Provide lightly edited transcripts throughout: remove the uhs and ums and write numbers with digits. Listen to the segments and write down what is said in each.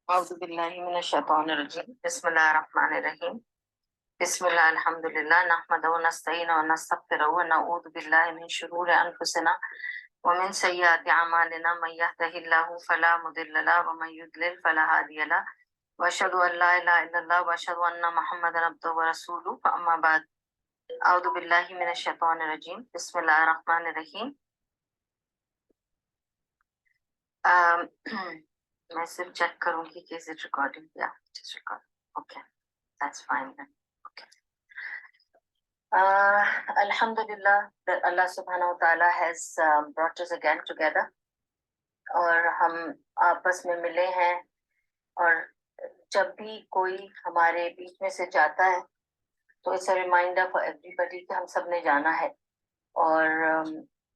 أعوذ بالله من الشيطان الرجيم بسم الله الرحمن الرحيم بسم الله الحمد لله نحمده ونستعينه ونستغفره ونعوذ بالله من شرور أنفسنا ومن سيئات أعمالنا من يهده الله فلا مضل له ومن يضلل فلا هادي له وأشهد أن لا إله إلا الله وأشهد أن محمدا عبده ورسوله فأما بعد أعوذ بالله من الشيطان الرجيم بسم الله الرحمن الرحيم میں صرف چیک کروں گی کہ is it recording? Yeah, it is recording. Okay, that's fine then. Okay. Alhamdulillah that Allah subhanahu wa ta'ala has brought us again together. اور ہم آپس میں ملے ہیں، اور جب بھی کوئی ہمارے بیچ میں سے جاتا ہے تو it's a reminder for everybody کہ ہم سب نے جانا ہے، اور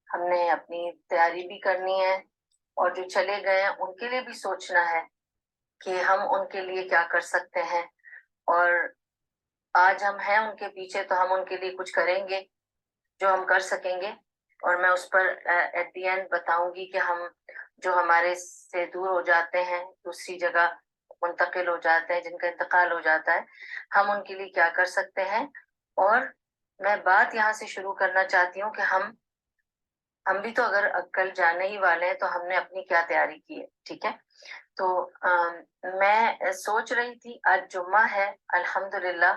ہم نے اپنی تیاری بھی کرنی ہے، اور جو چلے گئے ہیں ان کے لیے بھی سوچنا ہے کہ ہم ان کے لیے کیا کر سکتے ہیں، اور آج ہم ہیں ان کے پیچھے تو ہم ان کے لیے کچھ کریں گے جو ہم کر سکیں گے، اور میں اس پر ایٹ دی اینڈ بتاؤں گی کہ ہم جو ہمارے سے دور ہو جاتے ہیں، دوسری جگہ منتقل ہو جاتے ہیں، جن کا انتقال ہو جاتا ہے، ہم ان کے لیے کیا کر سکتے ہیں۔ اور میں بات یہاں سے شروع کرنا چاہتی ہوں کہ ہم بھی تو اگر کل جانے ہی والے ہیں تو ہم نے اپنی کیا تیاری کی ہے، ٹھیک ہے۔ تو میں سوچ رہی تھی آج جمعہ ہے الحمدللہ،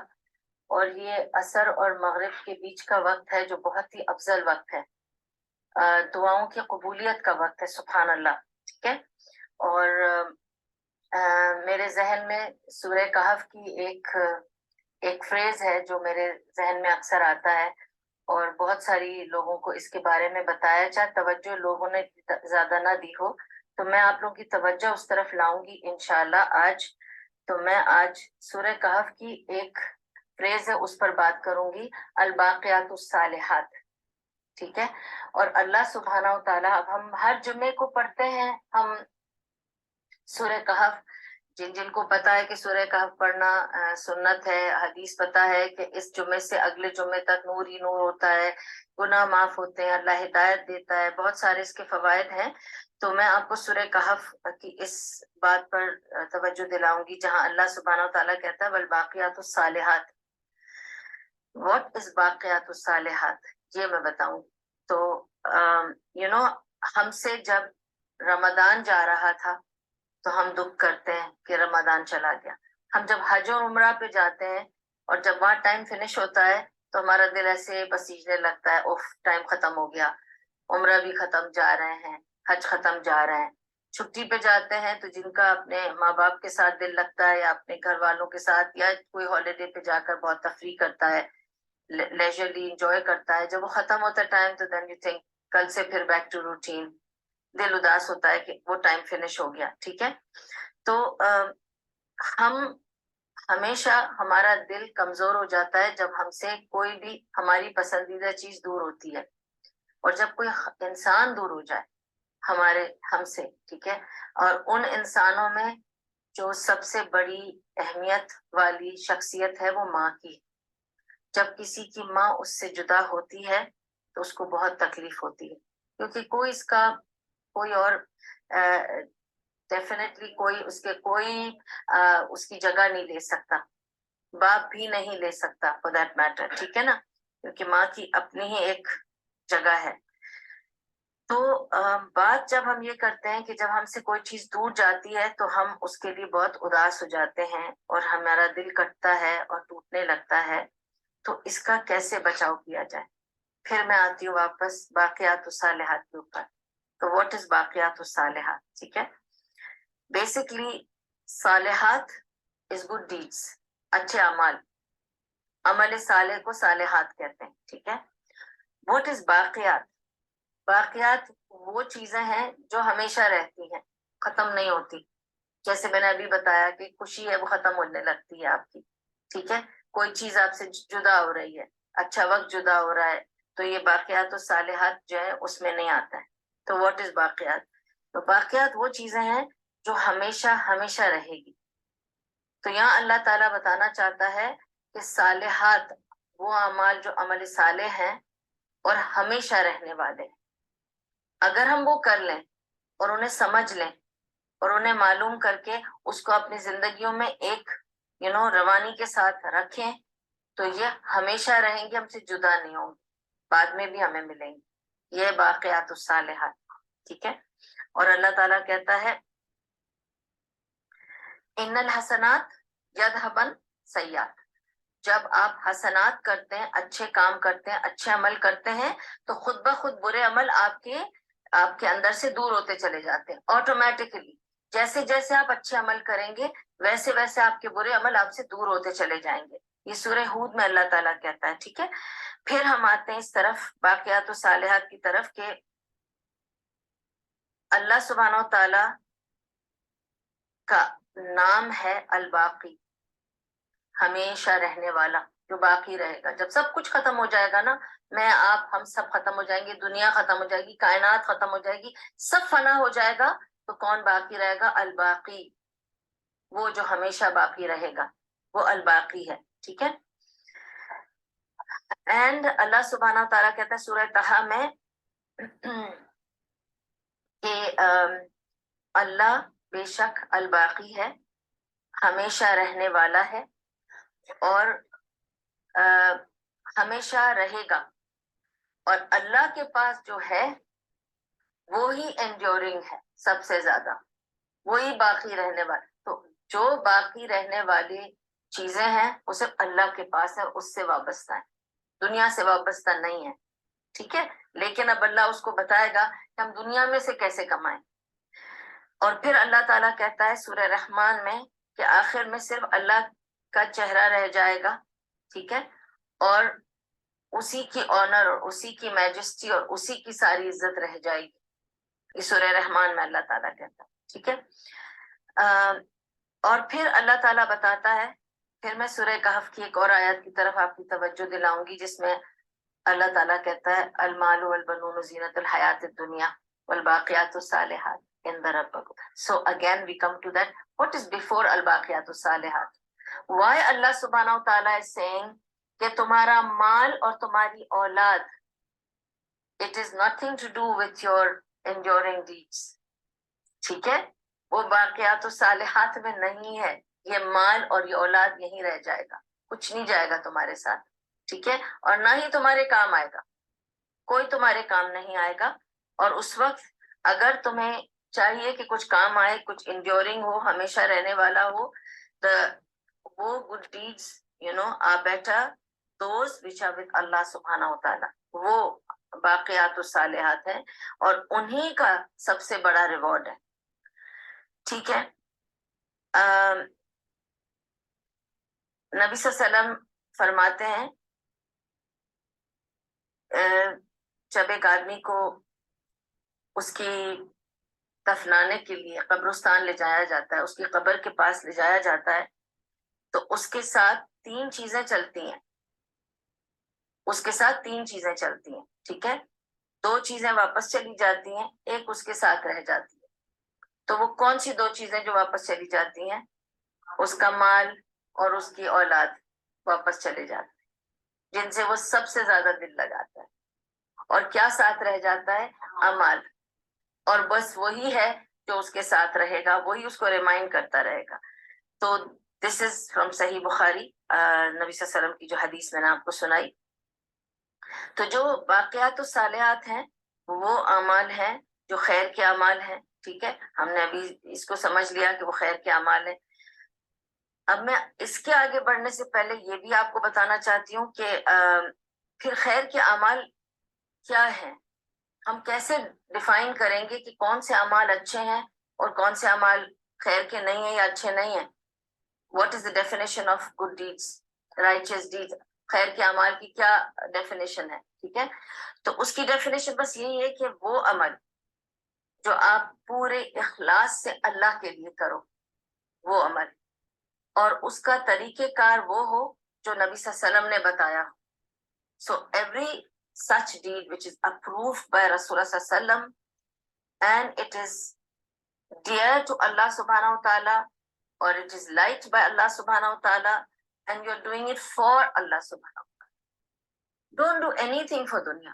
اور یہ عصر اور مغرب کے بیچ کا وقت ہے جو بہت ہی افضل وقت ہے، دعاؤں کی قبولیت کا وقت ہے، سبحان اللہ، ٹھیک ہے۔ اور میرے ذہن میں سورہ کہف کی ایک فریز ہے جو میرے ذہن میں اکثر آتا ہے، اور بہت ساری لوگوں کو اس کے بارے میں بتایا، چاہے توجہ لوگوں نے زیادہ نہ دی ہو، تو میں آپ لوگوں کی توجہ اس طرف لاؤں گی انشاءاللہ آج۔ تو میں آج سورہ کہف کی ایک فریز ہے اس پر بات کروں گی، الباقیات الصالحات، ٹھیک ہے۔ اور اللہ سبحانہ و تعالیٰ، اب ہم ہر جمعے کو پڑھتے ہیں ہم سورہ کہف، جن کو پتا ہے کہ سورہ کہف پڑھنا سنت ہے، حدیث پتا ہے کہ اس جمعے سے اگلے جمعے تک نور ہی نور ہوتا ہے، گناہ معاف ہوتے ہیں، اللہ ہدایت دیتا ہے، بہت سارے اس کے فوائد ہیں۔ تو میں آپ کو سورہ کہف کی اس بات پر توجہ دلاؤں گی جہاں اللہ سبحانہ و تعالیٰ کہتا ہے والباقیات الصالحات۔ واٹ از باقیات الصالحات، یہ میں بتاؤں۔ تو ہم سے جب رمضان جا رہا تھا تو ہم دکھ کرتے ہیں کہ رمضان چلا گیا۔ ہم جب حج اور عمرہ پہ جاتے ہیں اور جب وہاں ٹائم فنش ہوتا ہے تو ہمارا دل ایسے بسیجنے لگتا ہے، اوف ٹائم ختم ہو گیا، عمرہ بھی ختم جا رہے ہیں، حج ختم جا رہے ہیں۔ چھٹی پہ جاتے ہیں تو جن کا اپنے ماں باپ کے ساتھ دل لگتا ہے، یا اپنے گھر والوں کے ساتھ، یا کوئی ہالیڈے پہ جا کر بہت تفریح کرتا ہے، لیجرلی انجوائے کرتا ہے، جب وہ ختم ہوتا ہے ٹائم تو دین یو تھنک کل سے پھر بیک ٹو روٹین، دل اداس ہوتا ہے کہ وہ ٹائم فنش ہو گیا، ٹھیک ہے۔ تو ہم ہمیشہ، ہمارا دل کمزور ہو جاتا ہے جب ہم سے کوئی بھی ہماری پسندیدہ چیز دور ہوتی ہے، اور جب کوئی انسان دور ہو جائے ہم سے، ٹھیک ہے۔ اور ان انسانوں میں جو سب سے بڑی اہمیت والی شخصیت ہے وہ ماں کی۔ جب کسی کی ماں اس سے جدا ہوتی ہے تو اس کو بہت تکلیف ہوتی ہے، کیونکہ کوئی اور ڈیفینیٹلی کوئی اس کی جگہ نہیں لے سکتا، باپ بھی نہیں لے سکتا فور دیٹ میٹر، ٹھیک ہے نا، کیونکہ ماں کی اپنی ہی ایک جگہ ہے۔ تو بات جب ہم یہ کرتے ہیں کہ جب ہم سے کوئی چیز دور جاتی ہے تو ہم اس کے لیے بہت اداس ہو جاتے ہیں، اور ہمارا دل کٹتا ہے اور ٹوٹنے لگتا ہے۔ تو اس کا کیسے بچاؤ کیا جائے؟ پھر میں آتی ہوں واپس باقیات الصالحات کے اوپر۔ تو واٹ از باقیات الصالحات، ٹھیک ہے۔ بیسکلی صالحات از گڈ ڈیڈس، اچھے اعمال، عمل صالح کو صالحات کہتے ہیں، ٹھیک ہے۔ واٹ از باقیات؟ باقیات وہ چیزیں ہیں جو ہمیشہ رہتی ہیں، ختم نہیں ہوتی۔ جیسے میں نے ابھی بتایا کہ خوشی ہے وہ ختم ہونے لگتی ہے آپ کی، ٹھیک ہے۔ کوئی چیز آپ سے جدا ہو رہی ہے، اچھا وقت جدا ہو رہا ہے، تو یہ باقیات و صالحات جو ہے اس میں نہیں آتا ہے۔ تو واٹ از باقیات؟ تو باقیات وہ چیزیں ہیں جو ہمیشہ ہمیشہ رہے گی۔ تو یہاں اللہ تعالیٰ بتانا چاہتا ہے کہ صالحات وہ اعمال جو عمل صالح ہیں اور ہمیشہ رہنے والے ہیں، اگر ہم وہ کر لیں اور انہیں سمجھ لیں اور انہیں معلوم کر کے اس کو اپنی زندگیوں میں ایک روانی کے ساتھ رکھیں تو یہ ہمیشہ رہیں گے، ہم سے جدا نہیں ہوں گے، بعد میں بھی ہمیں ملیں گے. یہ باقیات الصالحات. ٹھیک ہے. اور اللہ تعالیٰ کہتا ہے ان الحسنات یذھبن سیئات، جب آپ حسنات کرتے ہیں، اچھے کام کرتے ہیں، اچھے عمل کرتے ہیں تو خود بخود برے عمل آپ کے اندر سے دور ہوتے چلے جاتے ہیں آٹومیٹکلی. جیسے جیسے آپ اچھے عمل کریں گے ویسے ویسے آپ کے برے عمل آپ سے دور ہوتے چلے جائیں گے. یہ سورہ ہود میں اللہ تعالیٰ کہتا ہے. ٹھیک ہے. پھر ہم آتے ہیں اس طرف باقیات الصالحات کی طرف کہ اللہ سبحانہ و تعالی کا نام ہے الباقی، ہمیشہ رہنے والا، جو باقی رہے گا. جب سب کچھ ختم ہو جائے گا نا، میں آپ ہم سب ختم ہو جائیں گے، دنیا ختم ہو جائے گی، کائنات ختم ہو جائے گی، سب فنا ہو جائے گا، تو کون باقی رہے گا؟ الباقی، وہ جو ہمیشہ باقی رہے گا، وہ الباقی ہے. ٹھیک ہے. اینڈ اللہ سبحانہ و تعالیٰ کہتا ہے سورہ طہ میں کہ اللہ بے شک الباقی ہے، ہمیشہ رہنے والا ہے، اور ہمیشہ رہے گا. اور اللہ کے پاس جو ہے وہی انڈیورنگ ہے سب سے زیادہ، وہی باقی رہنے والا. تو جو باقی رہنے والی چیزیں ہیں وہ صرف اللہ کے پاس ہے، اس سے وابستہ ہے، دنیا سے وابستہ نہیں ہے. ٹھیک ہے. لیکن اب اللہ اس کو بتائے گا کہ ہم دنیا میں سے کیسے کمائیں. اور پھر اللہ تعالیٰ کہتا ہے سورہ رحمان میں کہ آخر میں صرف اللہ کا چہرہ رہ جائے گا. ٹھیک ہے. اور اسی کی آنر اور اسی کی میجسٹی اور اسی کی ساری عزت رہ جائے گی. یہ سورہ رحمان میں اللہ تعالیٰ کہتا ہے. ٹھیک ہے. اور پھر اللہ تعالیٰ بتاتا ہے، پھر میں سورہ کہف کی ایک اور آیت کی طرف آپ کی توجہ دلاؤں گی جس میں اللہ تعالیٰ کہتا ہے المال والبنون زینت الحیات الدنیا والباقیات الصالحات عند ربک. So again we come to that, what is before الباقیات الصالحات. Why Allah subhanahu wa ta'ala is saying کہ تمہارا مال اور تمہاری اولاد it is nothing to do with your enduring deeds. ٹھیک ہے. وہ باقیات الصالحات میں نہیں ہے. یہ مال اور یہ اولاد یہیں رہ جائے گا، کچھ نہیں جائے گا تمہارے ساتھ. ٹھیک ہے. اور نہ ہی تمہارے کام آئے گا، کوئی تمہارے کام نہیں آئے گا. اور اس وقت اگر تمہیں چاہیے کہ کچھ کام آئے، کچھ انڈیورنگ ہو، ہمیشہ رہنے والا ہو، وہ good deeds are better those which are with اللہ سبحانہ و تعالیٰ. وہ باقیات الصالحات ہیں اور انہی کا سب سے بڑا ریوارڈ ہے. ٹھیک ہے. نبی صلی اللہ علیہ وسلم فرماتے ہیں جب ایک آدمی کو اس کی دفنانے کے لیے قبرستان لے جایا جاتا ہے، اس کی قبر کے پاس لے جایا جاتا ہے، تو اس کے ساتھ تین چیزیں چلتی ہیں. اس کے ساتھ تین چیزیں چلتی ہیں. ٹھیک ہے. دو چیزیں واپس چلی جاتی ہیں، ایک اس کے ساتھ رہ جاتی ہے. تو وہ کون سی دو چیزیں جو واپس چلی جاتی ہیں؟ اس کا مال اور اس کی اولاد واپس چلے جاتے ہیں، جن سے وہ سب سے زیادہ دل لگاتا ہے. اور کیا ساتھ رہ جاتا ہے؟ اعمال. اور بس وہی ہے جو اس کے ساتھ رہے گا، وہی اس کو ریمائنڈ کرتا رہے گا. تو دس از فرام صحیح بخاری، نبی صلی اللہ علیہ وسلم کی جو حدیث میں نے آپ کو سنائی. تو جو باقیات الصالحات ہیں وہ اعمال ہیں جو خیر کے اعمال ہیں. ٹھیک ہے. ہم نے ابھی اس کو سمجھ لیا کہ وہ خیر کے اعمال ہیں. اب میں اس کے آگے بڑھنے سے پہلے یہ بھی آپ کو بتانا چاہتی ہوں کہ پھر خیر کے اعمال کیا ہیں، ہم کیسے ڈیفائن کریں گے کہ کون سے اعمال اچھے ہیں اور کون سے اعمال خیر کے نہیں ہیں یا اچھے نہیں ہیں. What is the definition of good deeds, رائچس deeds, خیر کے اعمال کی کیا ڈیفینیشن ہے. ٹھیک ہے. تو اس کی ڈیفینیشن بس یہی ہے کہ وہ عمل جو آپ پورے اخلاص سے اللہ کے لیے کرو، وہ عمل، اور اس کا طریقہ کار وہ ہو جو نبی صلی اللہ علیہ وسلم نے بتایا. So every such deed which is approved by Rasulullah sallallahu alaihi wasallam and it is dear to Allah subhanahu wa ta'ala or it is liked by Allah subhanahu wa ta'ala and you're doing it for Allah subhanahu wa ta'ala. Don't do anything for dunya.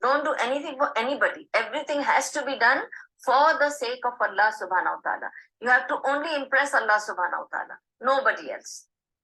Don't do anything for anybody. Everything has to be done for the sake of Allah subhanahu wa ta'ala. You have to only impress Allah subhanahu wa ta'ala, nobody else.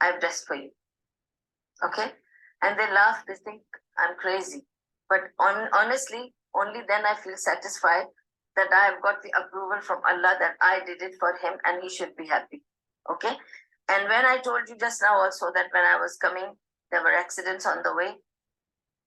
I've dressed for you. Okay? And they laugh, they think I'm crazy. But honestly, only then I feel satisfied that I have got the approval from Allah that I did it for him and he should be happy. Okay? And when I told you just now also that when I was coming, there were accidents on the way.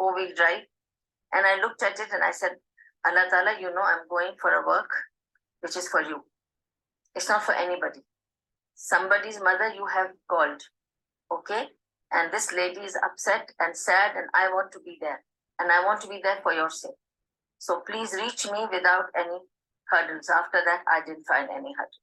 4-wheel drive. And I looked at it and I said, Allah Ta'ala, you know I'm going for a work which is for you. It's not for anybody. Somebody's mother you have called. Okay? And this lady is upset and sad and I want to be there. And I want to be there for your sake. So please reach me without any hurdles. After that, I didn't find any hurdle.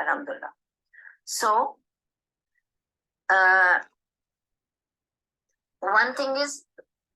alhamdulillah. So, one thing is,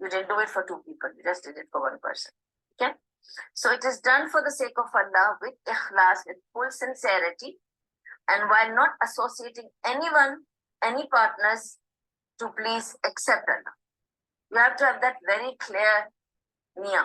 You didn't do it for 2 people, you just did it for 1 person. Okay? So it is done for the sake of Allah with ikhlas, with full sincerity, and while not associating anyone, any partners, to please accept Allah. You have to have that very clear niya.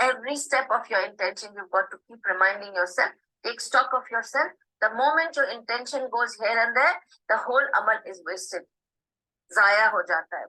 Every step of your intention you've got to keep reminding yourself. Take stock of yourself. The moment your intention goes here and there, the whole amal is wasted. Zaya ho jata hai.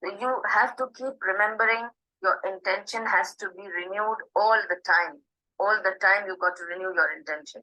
So you have to keep remembering your intention has to be renewed all the time. All the time you got to renew your intention.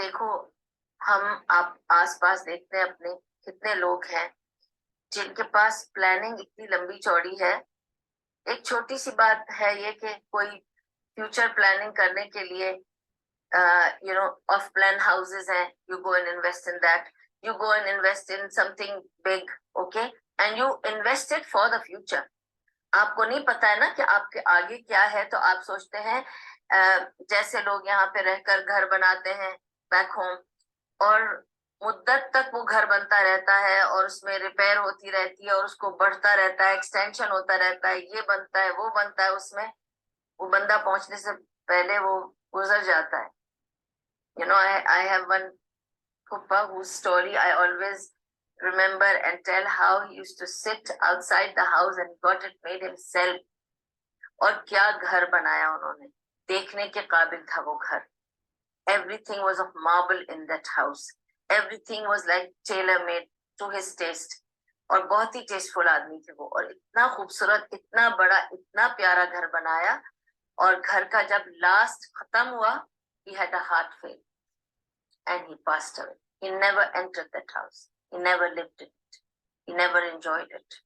دیکھو ہم آپ آس پاس دیکھتے ہیں اپنے کتنے لوگ ہیں جن کے پاس پلاننگ اتنی لمبی چوڑی ہے. ایک چھوٹی سی بات ہے یہ کہ کوئی فیوچر پلاننگ کرنے کے لیے آف پلان ہاؤسز ہیں, you go and invest in that, you go and invest in some thing big, okay, and you invest it for the future. آپ کو نہیں پتا ہے نا کہ آپ کے آگے کیا ہے, تو آپ سوچتے ہیں جیسے لوگ یہاں پہ رہ کر گھر بناتے ہیں بیک ہوم, اور مدت تک وہ گھر بنتا رہتا ہے اور اس میں ریپیئر ہوتی رہتی ہے اور اس کو بڑھتا رہتا ہے, ایکسٹینشن ہوتا رہتا ہے, یہ بنتا ہے وہ بنتا ہے, اس میں وہ بندہ پہنچنے سے پہلے وہ گزر جاتا ہے. I have one Puppa whose story I always remember and tell, how he used to sit outside the house and got it made himself. اور کیا گھر بنایا انہوں نے, دیکھنے کے قابل تھا وہ گھر. Everything was of marble in that house. Everything was like tailor made to his taste. اور بہت ہی ٹیسٹفل آدمی تھے وہ, اور اتنا خوبصورت, اتنا بڑا, اتنا پیارا گھر بنایا. اور گھر کا جب لاسٹ ختم ہوا, he had a heart failure and he passed away. He never entered that house. He never lived in it. He never enjoyed it.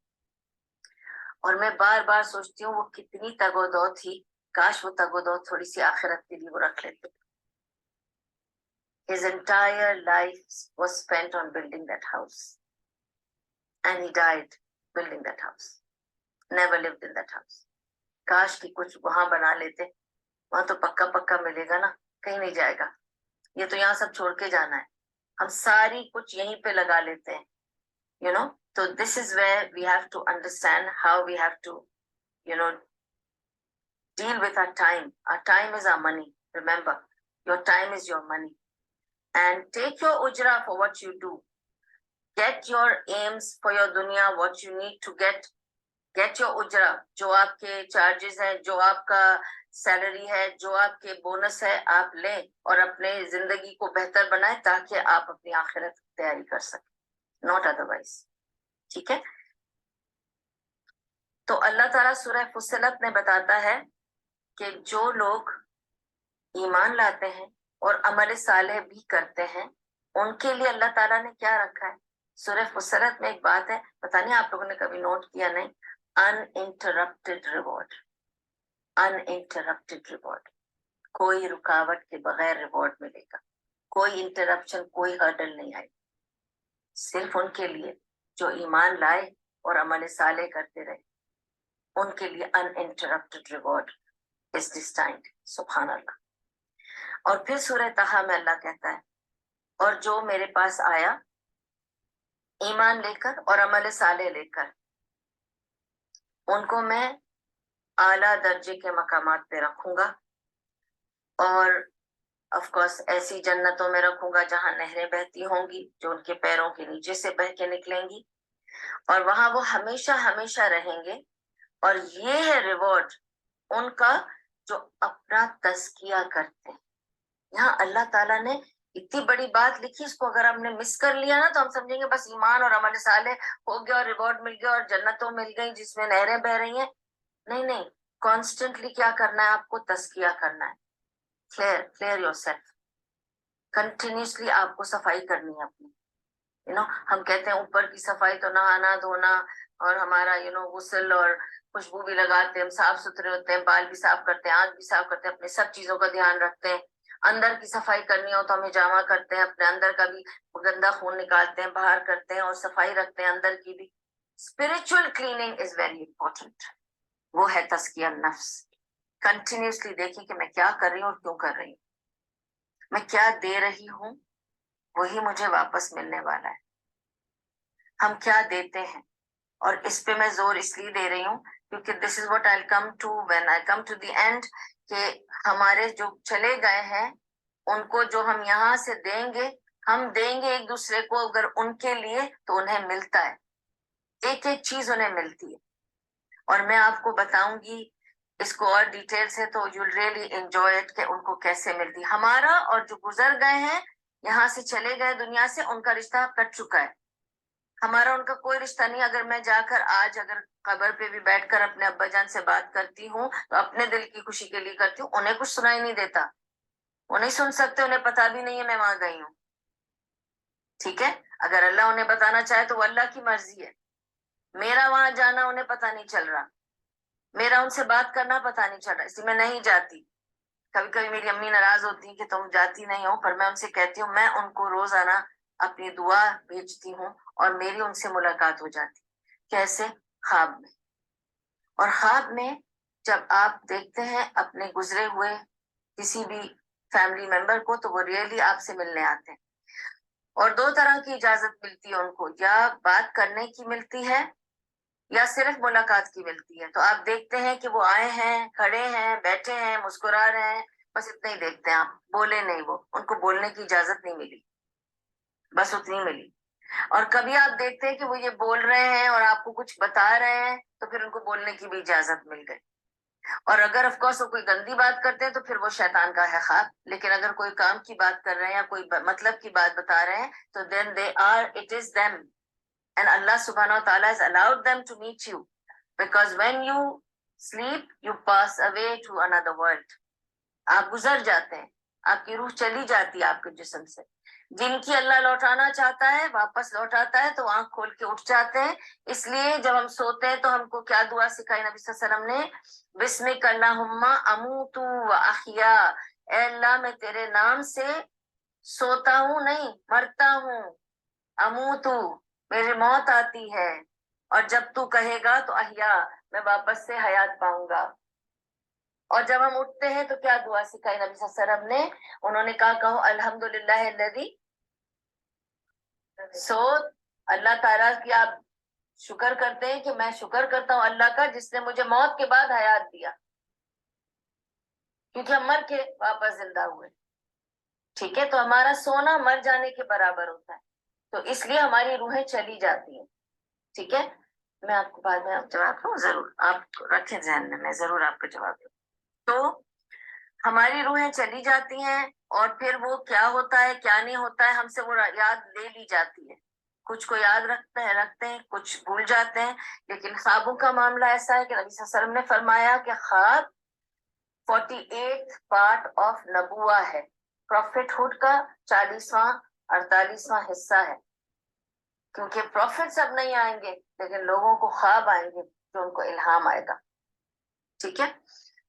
اور میں بار بار سوچتی ہوں وہ کتنی تگ و دو تھی, کاش وہ تگ و دو تھوڑی سی آخرت کے لیے وہ رکھ لیتے. His entire life was spent on building that house. And he died building that house. Never lived in that house. کاش کی کچھ وہاں بنا لیتے, وہاں تو پکا پکا ملے گا نا, کہیں نہیں جائے گا. یہ تو یہاں سب چھوڑ کے جانا ہے, ہم ساری کچھ یہیں پہ لگا لیتے ہیں. So this is where we have to understand how we have to, deal with our time. Our time is our money. Remember, your time is your money. And take your ujra for what you do. Get your aims for your dunya, what you need to get. Get your ujra, جو آپ کے charges ہیں, جو آپ کا salary ہے, جو آپ کے بونس ہے, آپ لیں اور اپنے زندگی کو بہتر بنائیں تاکہ آپ اپنی آخرت کی تیاری کر سکیں, not otherwise. ٹھیک ہے. تو اللہ تعالیٰ سورہ فصلت میں بتاتا ہے کہ جو لوگ ایمان لاتے ہیں اور عمل صالح بھی کرتے ہیں, ان کے لیے اللہ تعالیٰ نے کیا رکھا ہے. سورہ فصلت میں ایک بات ہے, پتہ نہیں آپ لوگوں نے کبھی نوٹ کیا نہیں, uninterrupted reward. uninterrupted reward. کوئی رکاوٹ کے بغیر ریوارڈ ملے گا, کوئی انٹرپشن, کوئی ہرڈل نہیں آئے. صرف ان کے لیے جو ایمان لائے اور عمل صالح کرتے رہے, ان کے لیے uninterrupted reward is destined. سبحان اللہ. اور پھر سورہ طٰہٰ میں اللہ کہتا ہے, اور جو میرے پاس آیا ایمان لے کر اور عمل صالح لے کر, ان کو میں اعلیٰ درجے کے مقامات پہ رکھوں گا, اور آف کورس ایسی جنتوں میں رکھوں گا جہاں نہریں بہتی ہوں گی جو ان کے پیروں کے نیچے سے بہ کے نکلیں گی, اور وہاں وہ ہمیشہ ہمیشہ رہیں گے. اور یہ ہے ریوارڈ ان کا جو اپنا تزکیہ کرتے ہیں. یہاں اللہ تعالیٰ نے اتنی بڑی بات لکھی, اس کو اگر ہم نے مس کر لیا نا تو ہم سمجھیں گے بس ایمان اور عمل صالح ہو گیا اور ریوارڈ مل گیا اور جنتوں مل گئی جس میں نہریں بہ رہی ہیں. نہیں نہیں, کانسٹنٹلی کیا کرنا ہے آپ کو, تزکیہ کرنا ہے. clear yourself. کنٹینیوسلی آپ کو صفائی کرنی ہے اپنی. ہم کہتے ہیں اوپر کی صفائی تو نہانا دھونا اور ہمارا غسل اور خوشبو بھی لگاتے ہیں, ہم صاف ستھرے ہوتے ہیں, بال بھی صاف کرتے ہیں, آنکھ بھی صاف کرتے ہیں, اپنے سب چیزوں کا دھیان رکھتے ہیں. اندر کی صفائی کرنی ہو تو ہمیں جامع کرتے ہیں, اپنے اندر کا بھی گندا خون نکالتے ہیں, باہر کرتے ہیں اور صفائی رکھتے ہیں اندر کی بھی. Spiritual cleaning is very important. وہ ہے تزکیہ نفس. کنٹینیوسلی دیکھیں کہ میں کیا کر رہی ہوں اور کیوں کر رہی ہوں, میں کیا دے رہی ہوں, وہی مجھے واپس ملنے والا ہے. ہم کیا دیتے ہیں, اور اس پہ میں زور اس لیے دے رہی ہوں کیونکہ this is what I come to when I come to the end, کہ ہمارے جو چلے گئے ہیں ان کو جو ہم یہاں سے دیں گے, ہم دیں گے ایک دوسرے کو اگر ان کے لیے, تو انہیں ملتا ہے, ایک ایک چیز انہیں ملتی ہے. اور میں آپ کو بتاؤں گی اس کو اور ڈیٹیل سے, تو یو ریئلی انجوائے اٹ کہ ان کو کیسے ملتی. ہمارا اور جو گزر گئے ہیں یہاں سے چلے گئے دنیا سے, ان کا رشتہ کٹ چکا ہے. ہمارا ان کا کوئی رشتہ نہیں. اگر میں جا کر آج اگر قبر پہ بھی بیٹھ کر اپنے ابا جان سے بات کرتی ہوں تو اپنے دل کی خوشی کے لیے کرتی ہوں, انہیں کچھ سنائی نہیں دیتا. وہ نہیں سن سکتے, انہیں پتا بھی نہیں ہے میں وہاں گئی ہوں. ٹھیک ہے, اگر اللہ انہیں بتانا چاہے تو وہ اللہ کی مرضی ہے. میرا وہاں جانا انہیں پتا نہیں چل رہا, میرا ان سے بات کرنا پتا نہیں چل رہا, اس لیے میں نہیں جاتی. کبھی کبھی میری امی ناراض ہوتی ہیں کہ تم جاتی نہیں ہو, پر میں ان سے کہتی ہوں میں ان کو روزانہ اپنی دعا بھیجتی ہوں اور میری ان سے ملاقات ہو جاتی. کیسے؟ خواب میں. اور خواب میں جب آپ دیکھتے ہیں اپنے گزرے ہوئے کسی بھی فیملی ممبر کو تو وہ ریئلی آپ سے ملنے آتے ہیں. اور دو طرح کی اجازت ملتی ہے ان کو, یا بات کرنے کی ملتی ہے یا صرف ملاقات کی ملتی ہے. تو آپ دیکھتے ہیں کہ وہ آئے ہیں, کھڑے ہیں, بیٹھے ہیں, مسکرا رہے ہیں, بس اتنا ہی دیکھتے ہیں آپ, بولے نہیں, وہ ان کو بولنے کی اجازت نہیں ملی, بس اتنی ملی. اور کبھی آپ دیکھتے ہیں کہ وہ یہ بول رہے ہیں اور آپ کو کچھ بتا رہے ہیں تو پھر ان کو بولنے کی بھی اجازت مل گئی. اور اگر آف کورس وہ کوئی گندی بات کرتے ہیں تو پھر وہ شیطان کا ہے خواب, لیکن اگر کوئی کام کی بات کر رہے ہیں یا کوئی مطلب کی بات بتا رہے ہیں تو then they are, it is them. And Allah subhanahu wa ta'ala has allowed them to meet you. Because when you sleep, you pass away to another world. آپ گزر جاتے ہیں, آپ کی روح چلی جاتی ہے آپ کے جسم سے. جن کی اللہ لوٹانا چاہتا ہے واپس لوٹاتا ہے تو آنکھ کھول کے اٹھ جاتے ہیں. اس لیے جب ہم سوتے ہیں تو ہم کو کیا دعا سکھائی نبی صلی اللہ علیہ وسلم نے؟ بسمک اللہم اموت و احیا, اے اللہ میں تیرے نام سے سوتا ہوں, نہیں مرتا ہوں. اموت, میری موت آتی ہے, اور جب تو کہے گا تو احیا, میں واپس سے حیات پاؤں گا. اور جب ہم اٹھتے ہیں تو کیا دعا سکھائی نبی صلی اللہ علیہ وسلم نے؟ انہوں نے کہا کہو الحمدللہ الذی, سو اللہ تعالیٰ کی آپ شکر کرتے ہیں کہ میں شکر کرتا ہوں اللہ کا جس نے مجھے موت کے بعد حیات دیا, کیونکہ ہم مر کے واپس زندہ ہوئے. ٹھیک ہے, تو ہمارا سونا مر جانے کے برابر ہوتا ہے, تو اس لیے ہماری روحیں چلی جاتی ہیں. ٹھیک ہے, میں آپ کو بعد میں جواب دوں, ضرور آپ رکھیں ذہن میں ضرور آپ کو جواب دوں. تو ہماری روحیں چلی جاتی ہیں اور پھر وہ کیا ہوتا ہے کیا نہیں ہوتا ہے ہم سے وہ یاد لے لی جاتی ہے. کچھ کو یاد رکھتے ہیں, کچھ بھول جاتے ہیں. لیکن خوابوں کا معاملہ ایسا ہے کہ نبی صلی اللہ علیہ وسلم نے فرمایا کہ خواب 48 پارٹ آف نبوہ ہے, پروفٹ ہوڈ کا 40واں 48واں حصہ ہے. کیونکہ پروفٹ سب نہیں آئیں گے لیکن لوگوں کو خواب آئیں گے جو ان کو الہام آئے گا. ٹھیک ہے,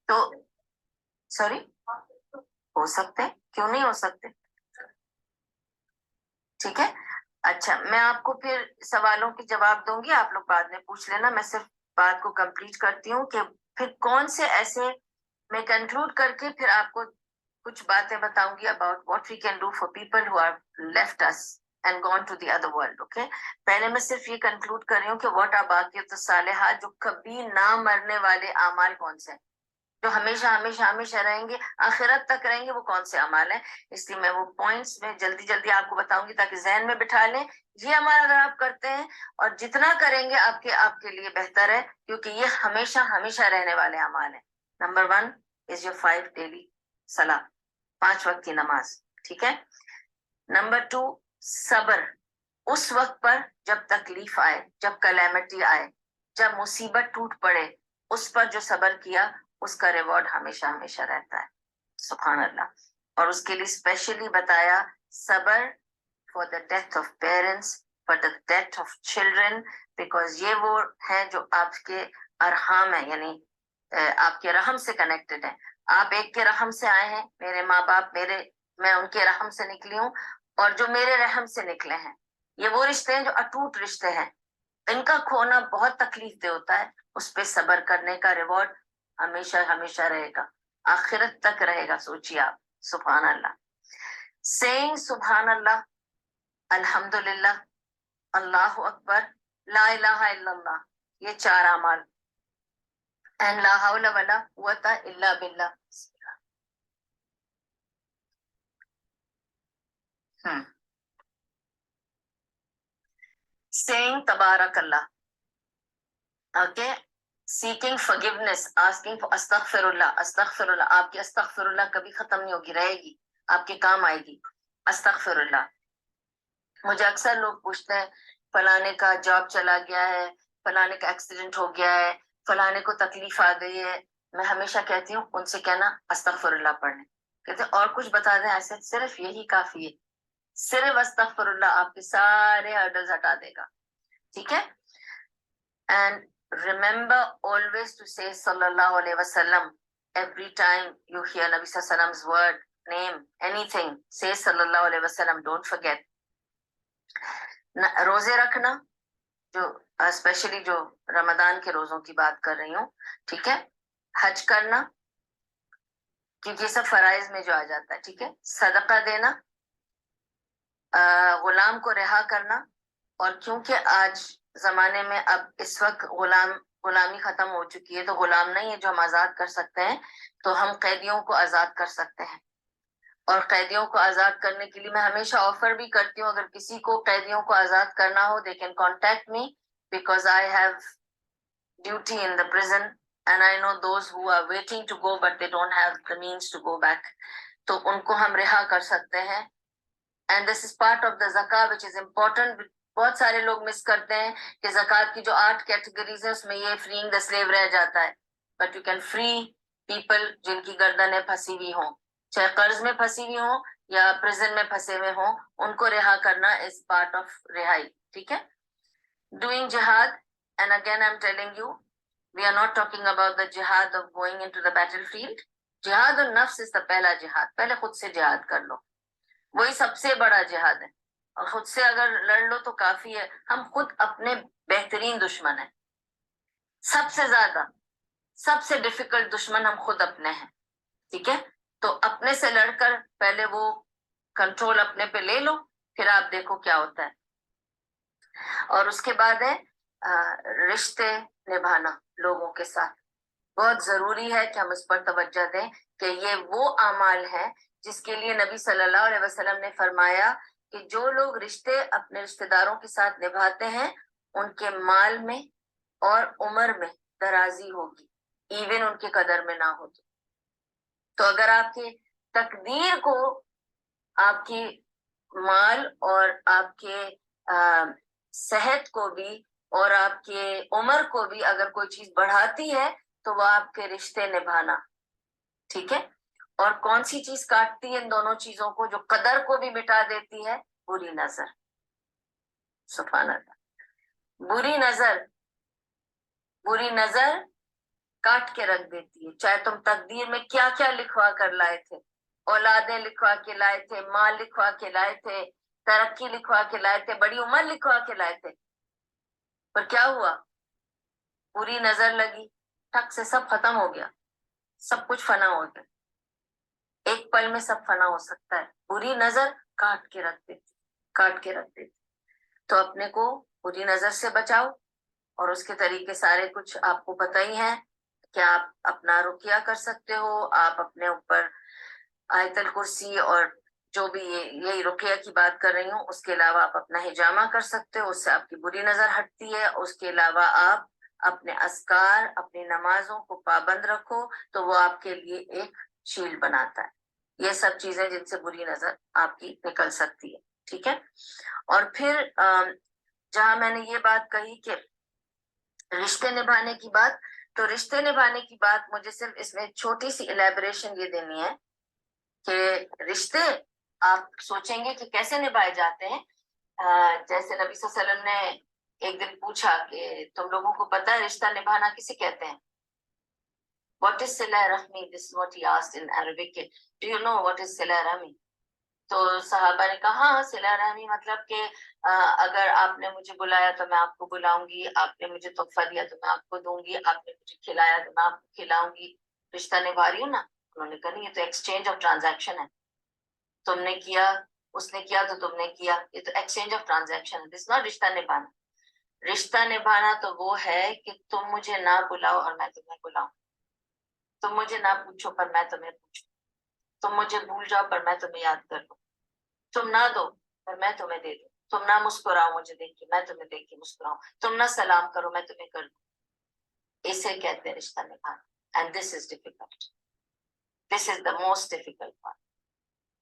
تو سوری ہو سکتے, کیوں نہیں ہو سکتے. ٹھیک ہے, اچھا میں آپ کو پھر سوالوں کے جواب دوں گی, آپ لوگ بعد میں پوچھ لینا. میں صرف بات کو کمپلیٹ کرتی ہوں کہ پھر کون سے ایسے, میں کنکلوڈ کر کے پھر آپ کو کچھ باتیں بتاؤں گی about what we can do for people who have left us and gone to the other world. okay, پہلے میں صرف یہ کنکلوڈ کر رہی ہوں کہ what are باقیت الصالحات, جو کبھی نہ مرنے والے اعمال کون سے ہیں, جو ہمیشہ ہمیشہ ہمیشہ رہیں گے, آخرت تک رہیں گے, وہ کون سے اعمال ہیں. اس لیے میں وہ پوائنٹس میں جلدی جلدی آپ کو بتاؤں گی تاکہ ذہن میں بٹھا لیں. یہ عمل اگر آپ کرتے ہیں اور جتنا کریں گے آپ کے لیے بہتر ہے, کیونکہ یہ ہمیشہ ہمیشہ رہنے والے اعمال ہیں. نمبر 1 is your 5 daily صلاح, 5 وقت کی نماز. ٹھیک ہے. نمبر 2 صبر, اس وقت پر جب تکلیف آئے, جب کلیمٹی آئے, جب مصیبت ٹوٹ پڑے, اس پر جو صبر کیا اس کا ریوارڈ ہمیشہ ہمیشہ رہتا ہے. سبحان اللہ. اور اس کے لیے اسپیشلی بتایا صبر for the death of parents, for the death of children, because یہ وہ ہے جو آپ کے ارحام ہیں, یعنی آپ کے رحم سے کنیکٹڈ ہیں. آپ ایک کے رحم سے آئے ہیں, میرے ماں باپ میں ان کے رحم سے نکلی ہوں, اور جو میرے رحم سے نکلے ہیں, یہ وہ رشتے ہیں جو اٹوٹ رشتے ہیں. ان کا کھونا بہت تکلیف دہ ہوتا ہے, اس پہ صبر کرنے کا ریوارڈ ہمیشہ ہمیشہ رہے گا, آخرت تک رہے گا. سوچیے آپ, سبحان اللہ. سیئنگ سبحان اللہ, الحمدللہ, اللہ اکبر, لا الہ الا اللہ, یہ 4 اعمال, and لا حول ولا قوت الا باللہ. saying تبارک اللہ, okay, seeking forgiveness, asking for استغفر اللہ, استغفر اللہ, آپ کی استغفر اللہ کبھی ختم نہیں ہوگی, رہے گی, آپ کے کام آئے گی. استغفر اللہ. مجھے اکثر لوگ پوچھتے ہیں فلانے کا جاب چلا گیا ہے, فلانے کا ایکسیڈنٹ ہو گیا ہے, فلانے کو تکلیف آ گئی ہے. میں ہمیشہ کہتی ہوں ان سے کہنا استغفر اللہ پڑھنے, کہتے اور کچھ بتا دیں؟ ایسے صرف یہی کافی ہے، صرف استغفر اللہ آپ کے سارے ہرڈلز ہٹا دے گا. ٹھیک ہے. And remember always to say sallallahu alaihi wasallam every time you hear Nabi sallallahu alaihi wasallam's word, name, anything, say sallallahu alaihi wasallam, don't forget. روزے رکھنا، جو اسپیشلی جو رمضان کے روزوں کی بات کر رہی ہوں، ٹھیک ہے. حج کرنا کیونکہ یہ سب فرائض میں جو آ جاتا ہے. ٹھیک ہے. صدقہ دینا، غلام کو رہا کرنا. اور کیونکہ آج زمانے میں اب اس وقت غلامی ختم ہو چکی ہے، تو غلام نہیں ہے جو ہم آزاد کر سکتے ہیں، تو ہم قیدیوں کو آزاد کر سکتے ہیں. اور قیدیوں کو آزاد کرنے کے لیے میں ہمیشہ آفر بھی کرتی ہوں، اگر کسی کو قیدیوں کو آزاد کرنا ہو، they can contact me because I have duty in the prison and I know those who are waiting to go but they don't have the means to go back. تو ان کو ہم رہا کر سکتے ہیں. And this is part of the zakah which is important. بہت سارے لوگ مس کرتے ہیں کہ زکوٰۃ کی جو 8 کیٹیگریز ہیں اس میں یہ freeing the slave رہ جاتا ہے. But you can free people جن کی گردنیں پھنسی ہوئی ہوں، چاہے قرض میں پھنسی ہوئی ہوں یا پریزن میں پھنسے ہوئے ہوں، ان کو رہا کرنا is part of رہائی. ٹھیک ہے. Doing jihad, and again I'm telling you, we are not talking about the jihad of going into the battlefield. جہاد النفس is the پہلا جہاد. پہلے خود سے جہاد کر لو، وہی سب سے بڑا جہاد ہے. اور خود سے اگر لڑ لو تو کافی ہے. ہم خود اپنے بہترین دشمن ہیں، سب سے زیادہ، سب سے ڈیفیکلٹ دشمن ہم خود اپنے ہیں. ٹھیک ہے. تو اپنے سے لڑ کر پہلے وہ کنٹرول اپنے پہ لے لو، پھر آپ دیکھو کیا ہوتا ہے. اور اس کے بعد ہے رشتے نبھانا لوگوں کے ساتھ. بہت ضروری ہے کہ ہم اس پر توجہ دیں کہ یہ وہ اعمال ہے جس کے لیے نبی صلی اللہ علیہ وسلم نے فرمایا کہ جو لوگ رشتے اپنے رشتہ داروں کے ساتھ نبھاتے ہیں ان کے مال میں اور عمر میں درازی ہوگی، ایون ان کے قدر میں نہ ہو. تو اگر آپ کی تقدیر کو، آپ کی مال اور آپ کے صحت کو بھی اور آپ کے عمر کو بھی اگر کوئی چیز بڑھاتی ہے تو وہ آپ کے رشتے نبھانا. ٹھیک ہے. اور کون سی چیز کاٹتی ہے ان دونوں چیزوں کو، جو قدر کو بھی مٹا دیتی ہے؟ بری نظر. سبحان اللہ. بری نظر، بری نظر کاٹ کے رکھ دیتی ہے. چاہے تم تقدیر میں کیا کیا لکھوا کر لائے تھے، اولادیں لکھوا کے لائے تھے، مال لکھوا کے لائے تھے، ترقی لکھوا کے لائے تھے، بڑی عمر لکھوا کے لائے تھے، پر کیا ہوا؟ بری نظر لگی، ٹھک سے سب ختم ہو گیا، سب کچھ فنا ہو گیا. ایک پل میں سب فنا ہو سکتا ہے. بری نظر کاٹ کے رکھ دیتی، کاٹ کے رکھ دیتی. تو اپنے کو بری نظر سے بچاؤ. اور اس کے طریقے سارے کچھ آپ کو پتہ ہی ہیں کہ آپ اپنا رقیہ کر سکتے ہو، آپ اپنے اوپر آیت الکرسی اور جو بھی یہی رقیہ کی بات کر رہی ہوں، اس کے علاوہ آپ اپنا حجامہ کر سکتے ہو، اس سے آپ کی بری نظر ہٹتی ہے. اس کے علاوہ آپ اپنے اذکار، اپنی نمازوں کو پابند رکھو تو وہ آپ کے لیے ایک شیلڈ بناتا ہے. یہ سب چیزیں جن سے بری نظر آپ کی نکل سکتی ہے. ٹھیک ہے. اور پھر جہاں میں نے یہ بات کہی کہ رشتے نبھانے کی بات، تو رشتے نبھانے کی بات مجھے صرف اس میں چھوٹی سی الیبریشن یہ دینی ہے کہ رشتے آپ سوچیں گے کہ کیسے نبھائے جاتے ہیں. جیسے نبی صلی اللہ علیہ وسلم نے ایک دن پوچھا کہ تم لوگوں کو پتہ ہے رشتہ نبھانا کسے کہتے ہیں؟ What is صلہ رحمی? This is what he asked in Arabic. Do you know what is صلہ رحمی؟ تو صحابہ نے کہا ہاں، صلہ رحمی مطلب کہ اگر آپ نے مجھے بلایا تو میں آپ کو بلاؤں گی، آپ نے مجھے تحفہ دیا تو میں آپ کو دوں گی، آپ نے مجھے کھلایا تو میں آپ کو کھلاؤں گی. رشتہ نبھا رہی ہوں نا. انہوں نے کہا نہیں، یہ تو ایکسچینج آف ٹرانزیکشن ہے. تم نے کیا، اس نے کیا تو تم نے کیا، یہ تو ایکسچینج آف ٹرانزیکشن ہے. دس ناٹ رشتہ نبھانا. رشتہ نبھانا تو وہ ہے کہ تم مجھے نہ بلاؤ اور میں تمہیں بلاؤں، تم مجھے نہ پوچھو پر میں تمہیں پوچھوں، تم مجھے بھول جاؤ پر میں تمہیں یاد کر لوں، تم نہ دو پر میں تمہیں دے دوں، تم نہ مسکراؤ مجھے دیکھ کے میں تمہیں دیکھ کے مسکراؤں، تم نہ سلام کرو میں تمہیں کر دوں. اسے کہتے ہیں رشتہ نبھانا. And this is difficult, this is the most difficult part.